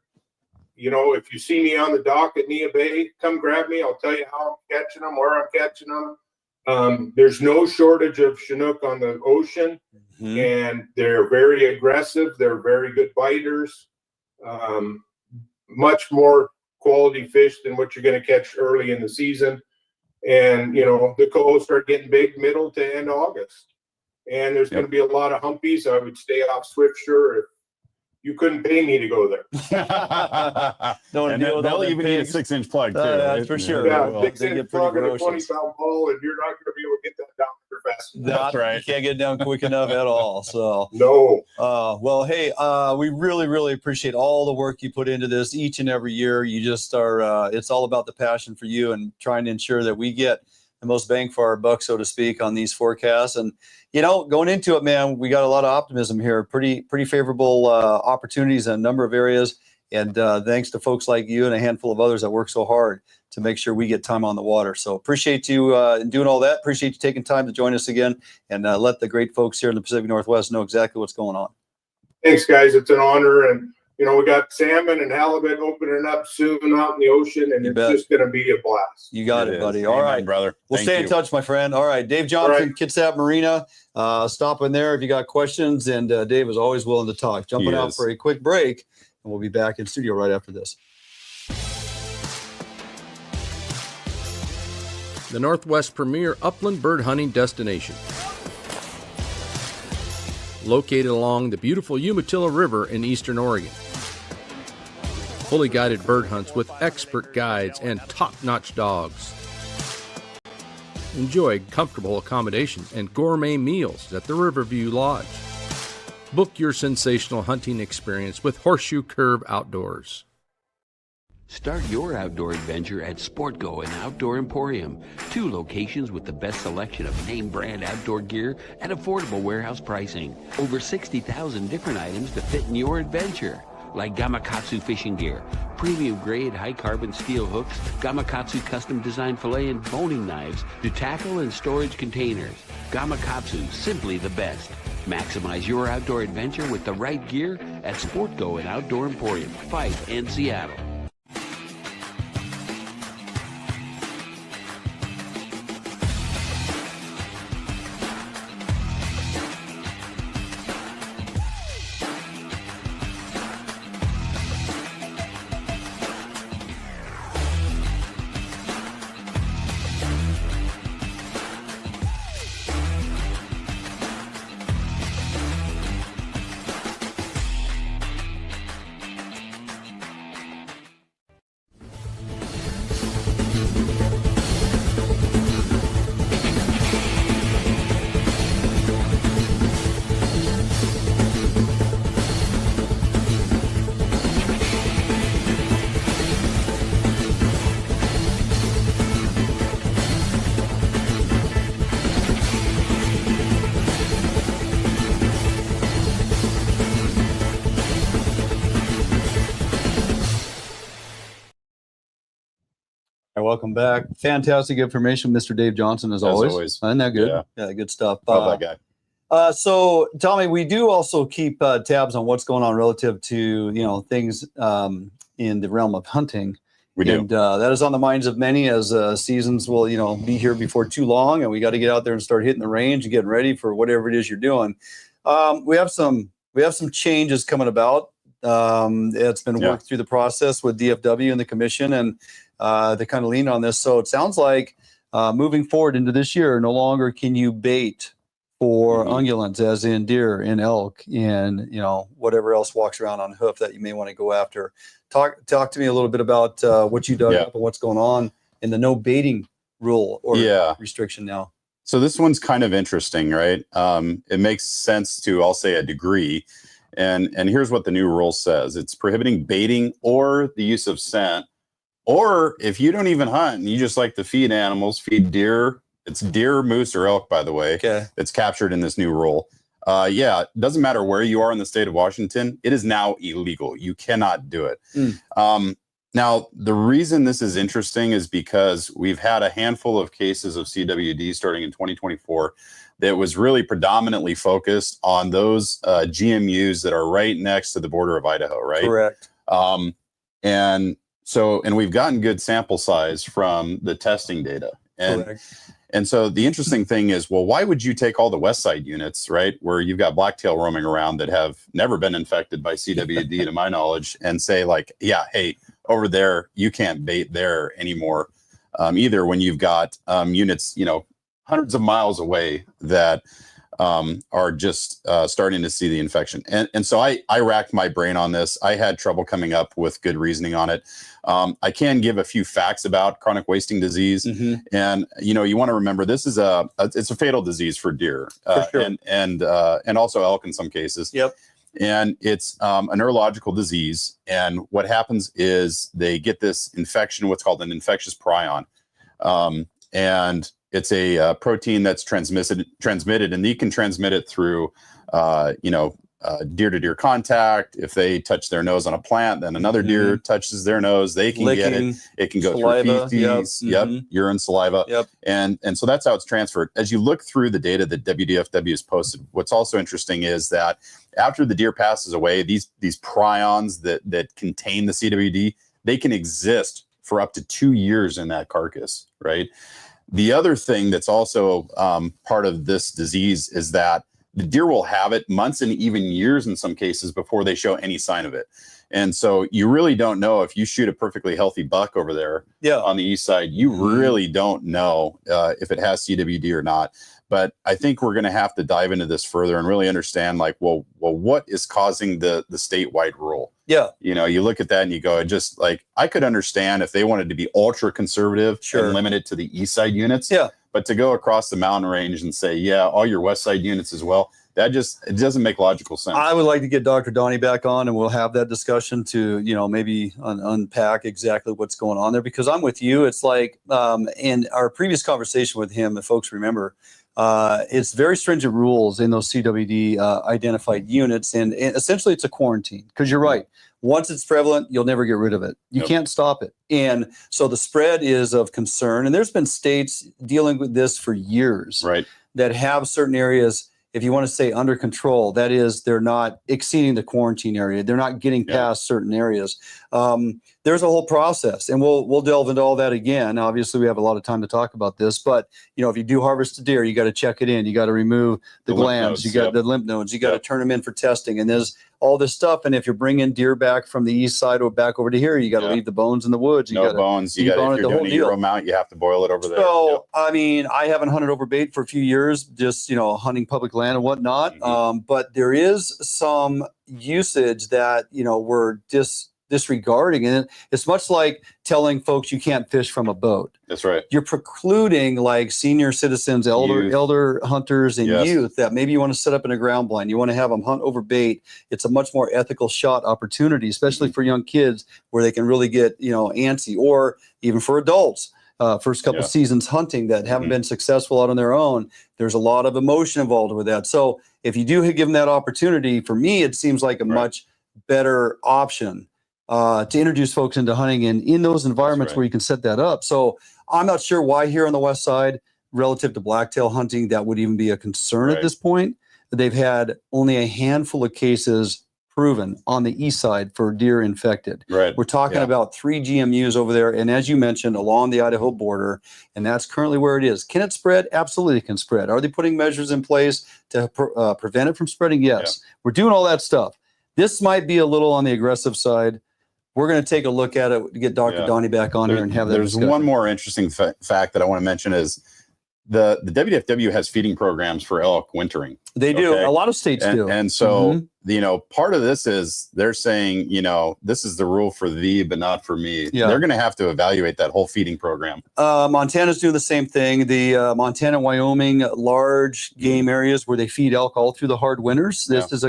If you see me on the dock at Nia Bay, come grab me. I'll tell you how I'm catching them, where I'm catching them. There's no shortage of Chinook on the ocean, and they're very aggressive. They're very good biters. Much more quality fish than what you're going to catch early in the season. And, the coho start getting big middle to end August. And there's going to be a lot of humpies. I would stay off Swiftsure if you couldn't pay me to go there. And they'll even need a 6-inch plug, too. That's for sure. Yeah, Well, 6-inch plug and a 20-pound pole, and you're not going to be able to get that down there fast. That's right. You can't get it down quick enough at all. So no. Well, hey, we really, really appreciate all the work you put into this each and every year. You just are. It's all about the passion for you and trying to ensure that we get the most bang for our buck, so to speak, on these forecasts. And going into it, man, we got a lot of optimism here. Pretty favorable opportunities in a number of areas. And thanks to folks like you and a handful of others that work so hard to make sure we get time on the water. So appreciate you doing all that. Appreciate you taking time to join us again, and let the great folks here in the Pacific Northwest know exactly what's going on. Thanks, guys. It's an honor. And, we got salmon and halibut opening up soon out in the ocean, and it's just going to be a blast. You got it, buddy. All right, brother. We'll stay in touch, my friend. All right, Dave Johnson, Kitsap Marina. Stop in there if you got questions. And Dave is always willing to talk. Jumping out for a quick break, and we'll be back in studio right after this. The Northwest premier upland bird hunting destination. Located along the beautiful Umatilla River in eastern Oregon. Fully guided bird hunts with expert guides and top-notch dogs. Enjoy comfortable accommodations and gourmet meals at the Riverview Lodge. Book your sensational hunting experience with Horseshoe Curve Outdoors. Start your outdoor adventure at Sportgo and Outdoor Emporium, 2 locations with the best selection of name brand outdoor gear at affordable warehouse pricing. Over 60,000 different items to fit in your adventure, like Gamakatsu fishing gear, premium grade high carbon steel hooks, Gamakatsu custom designed fillet and boning knives to tackle and storage containers. Gamakatsu, simply the best. Maximize your outdoor adventure with the right gear at Sportgo and Outdoor Emporium, Fife and Seattle. Welcome back. Fantastic information, Mr. Dave Johnson, as always. Isn't that good? Yeah, good stuff. Love that guy. So, Tommy, we do also keep tabs on what's going on relative to things in the realm of hunting. We do. And that is on the minds of many, as seasons will be here before too long, and we got to get out there and start hitting the range and getting ready for whatever it is you're doing. We have some changes coming about. It's been worked through the process with DFW and the commission, and they kind of lean on this. So it sounds like moving forward into this year, no longer can you bait for ungulates, as in deer and elk and whatever else walks around on hoof that you may want to go after. Talk to me a little bit about what you dug up and what's going on in the no baiting rule or restriction now. So this one's kind of interesting, right? It makes sense to, I'll say, a degree. And here's what the new rule says. It's prohibiting baiting or the use of scent. Or if you don't even hunt and you just like to feed animals, feed deer. It's deer, moose, or elk, by the way. Okay. It's captured in this new rule. It doesn't matter where you are in the state of Washington. It is now illegal. You cannot do it. Now, the reason this is interesting is because we've had a handful of cases of CWD starting in 2024 that was really predominantly focused on those GMUs that are right next to the border of Idaho, right? Correct. And we've gotten good sample size from the testing data. And so the interesting thing is, well, why would you take all the West Side units, right, where you've got blacktail roaming around that have never been infected by CWD to my knowledge, and say like, yeah, hey, over there, you can't bait there anymore either, when you've got units, hundreds of miles away that are just starting to see the infection. And so I racked my brain on this. I had trouble coming up with good reasoning on it. I can give a few facts about chronic wasting disease. And, you want to remember, this is it's a fatal disease for deer and also elk in some cases. Yep. And it's a neurological disease. And what happens is they get this infection, what's called an infectious prion. And it's a protein that's transmitted, and you can transmit it through, deer-to-deer contact. If they touch their nose on a plant, then another deer touches their nose, they can get it. It can go saliva, through feces, urine, saliva. And so that's how it's transferred. As you look through the data that WDFW has posted, what's also interesting is that after the deer passes away, these prions that contain the CWD, they can exist for up to 2 years in that carcass, right? The other thing that's also part of this disease is that the deer will have it months and even years in some cases before they show any sign of it. And so you really don't know if you shoot a perfectly healthy buck over there on the east side, you really don't know if it has CWD or not. But I think we're going to have to dive into this further and really understand, like, well, what is causing the statewide rule? Yeah. You look at that and you go, I could understand if they wanted to be ultra conservative and limit it to the east side units. Yeah. But to go across the mountain range and say, yeah, all your west side units as well, it doesn't make logical sense. I would like to get Dr. Donnie back on, and we'll have that discussion to, maybe unpack exactly what's going on there, because I'm with you. It's like in our previous conversation with him, if folks remember, it's very stringent rules in those CWD identified units. And essentially it's a quarantine, because you're right. Once it's prevalent, you'll never get rid of it. You can't stop it. And so the spread is of concern. And there's been states dealing with this for years, right, that have certain areas, if you want to say under control, that is, they're not exceeding the quarantine area. They're not getting past certain areas. There's a whole process, and we'll delve into all that again. Obviously, we have a lot of time to talk about this, but if you do harvest a deer, you got to check it in. You got to remove the glands. You got the lymph nodes. You got to turn them in for testing, and there's all this stuff. And if you're bringing deer back from the east side or back over to here, you got to leave the bones in the woods. No bones. You got, if you're doing a Euro mount, you have to boil it over there. So, I mean, I haven't hunted over bait for a few years, just, hunting public land and whatnot. But there is some usage that, we're disregarding. And it's much like telling folks you can't fish from a boat. That's right. You're precluding like senior citizens, elder hunters, and youth that maybe you want to set up in a ground blind. You want to have them hunt over bait. It's a much more ethical shot opportunity, especially for young kids, where they can really get, antsy, or even for adults. First couple seasons hunting that haven't been successful out on their own. There's a lot of emotion involved with that. So if you do give them that opportunity, for me, it seems like a much better option to introduce folks into hunting and in those environments where you can set that up. So I'm not sure why here on the west side, relative to blacktail hunting, that would even be a concern at this point. They've had only a handful of cases proven on the east side for deer infected. Right. We're talking about 3 GMUs over there, and as you mentioned, along the Idaho border, and that's currently where it is. Can it spread? Absolutely, it can spread. Are they putting measures in place to prevent it from spreading? Yes. We're doing all that stuff. This might be a little on the aggressive side. We're going to take a look at it to get Dr. Donnie back on here and have that discussion. There's one more interesting fact that I want to mention is the WDFW has feeding programs for elk wintering. They do. A lot of states do. And so, part of this is they're saying, this is the rule for thee, but not for me. Yeah. They're going to have to evaluate that whole feeding program. Montana's doing the same thing. The Montana, Wyoming, large game areas where they feed elk all through the hard winters. This is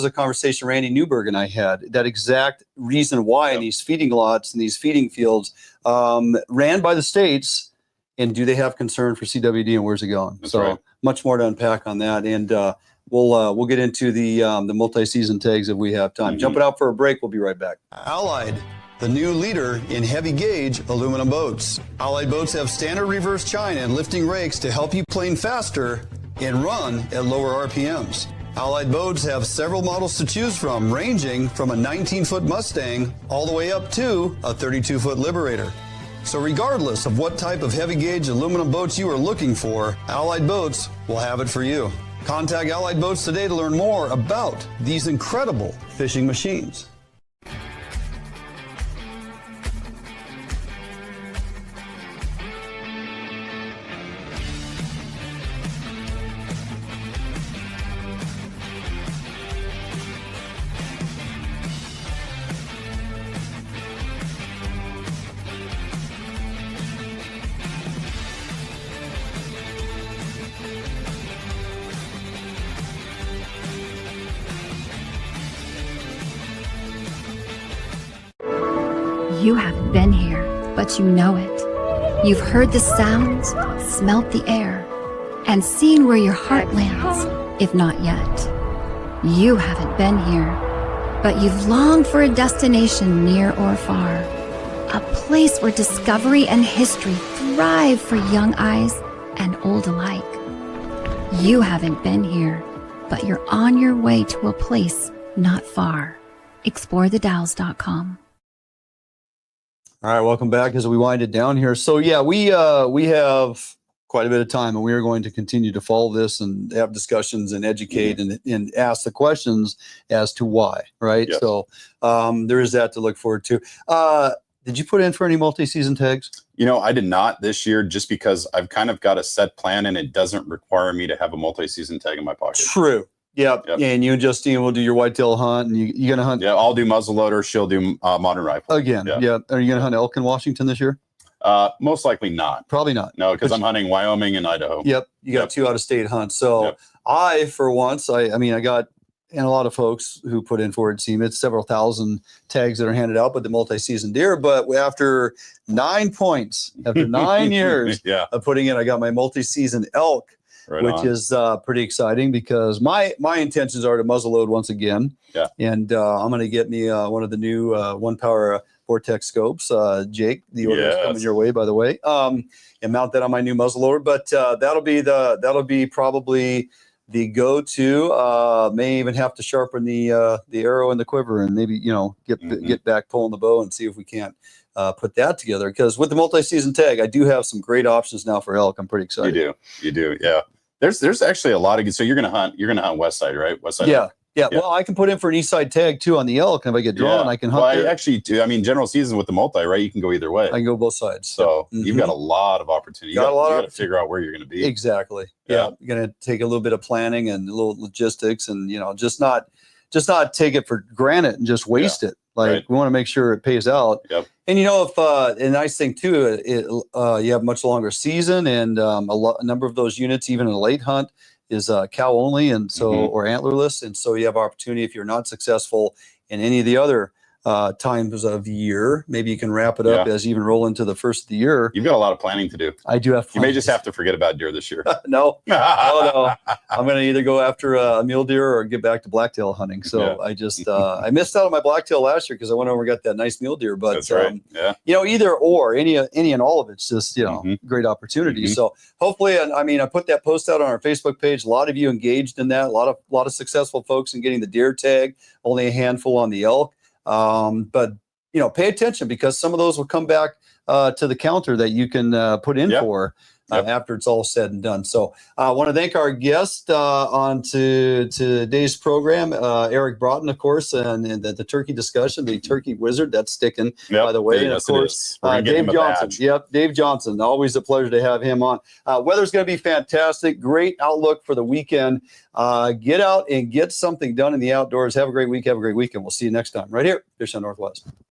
a conversation Randy Newberg and I had. That exact reason why in these feeding lots and these feeding fields ran by the states. And do they have concern for CWD and where's it going? That's right. Much more to unpack on that. And we'll get into the multi-season tags if we have time. Jumping out for a break. We'll be right back. Allied, the new leader in heavy gauge aluminum boats. Allied boats have standard reverse chine and lifting rakes to help you plane faster and run at lower RPMs. Allied boats have several models to choose from, ranging from a 19-foot Mustang all the way up to a 32-foot Liberator. So regardless of what type of heavy gauge aluminum boats you are looking for, Allied Boats will have it for you. Contact Allied Boats today to learn more about these incredible fishing machines. You haven't been here, but you know it. You've heard the sounds, smelt the air, and seen where your heart lands, if not yet. You haven't been here, but you've longed for a destination near or far. A place where discovery and history thrive for young eyes and old alike. You haven't been here, but you're on your way to a place not far. ExploreTheDalles.com. All right, welcome back as we wind it down here. So yeah, we have quite a bit of time, and we are going to continue to follow this and have discussions and educate and ask the questions as to why, right? Yes. So there is that to look forward to. Did you put in for any multi-season tags? I did not this year, just because I've kind of got a set plan and it doesn't require me to have a multi-season tag in my pocket. True. Yep. And you and Justine will do your whitetail hunt, and you're going to hunt. Yeah, I'll do muzzleloader. She'll do modern rifle. Again. Yeah. Are you going to hunt elk in Washington this year? Most likely not. Probably not. No, because I'm hunting Wyoming and Idaho. Yep. You got 2 out-of-state hunts. So I, for once, I got, and a lot of folks who put in for it, it's several thousand tags that are handed out, but the multi-season deer. But after 9 points, after 9 years of putting in, I got my multi-season elk. Which is pretty exciting, because my intentions are to muzzleload once again. Yeah. And I'm going to get me one of the new 1-power Vortex scopes. Jake, the order is coming your way, by the way. And mount that on my new muzzleloader. But that'll be probably the go-to. May even have to sharpen the arrow in the quiver, and maybe get back pulling the bow and see if we can't put that together. Because with the multi-season tag, I do have some great options now for elk. I'm pretty excited. You do. Yeah. There's actually a lot of good. So you're gonna hunt west side, right? West side. Yeah. Well, I can put in for an east side tag too on the elk, and if I get drawn, I can hunt. Well, I actually do. General season with the multi, right? You can go either way. I can go both sides. So you've got a lot of opportunity. You got to figure out where you're going to be. Exactly. Yeah. You're going to take a little bit of planning and a little logistics, and just not take it for granted and just waste it. Like, we want to make sure it pays out. Yep. And if a nice thing too, you have much longer season, and a number of those units, even in a late hunt, is cow only, and so or antlerless, and so you have opportunity if you're not successful in any of the other times of the year. Maybe you can wrap it up as you even roll into the first of the year. You've got a lot of planning to do. I do have. You may just have to forget about deer this year. No. I'm going to either go after a mule deer or get back to blacktail hunting. So I just I missed out on my blacktail last year because I went over and got that nice mule deer. But that's right. Either or, any and all of it's just great opportunity. So hopefully, I put that post out on our Facebook page. A lot of you engaged in that. A lot of successful folks in getting the deer tag. Only a handful on the elk. But pay attention, because some of those will come back to the counter that you can put in for after it's all said and done. So I want to thank our guest on to today's program, Eric Braaten, of course, and the turkey discussion, the turkey wizard, that's sticking, by the way. And of course, Dave Johnson. Yep, Dave Johnson. Always a pleasure to have him on. Weather's going to be fantastic. Great outlook for the weekend. Get out and get something done in the outdoors. Have a great week. Have a great weekend. We'll see you next time right here, Fish on Northwest.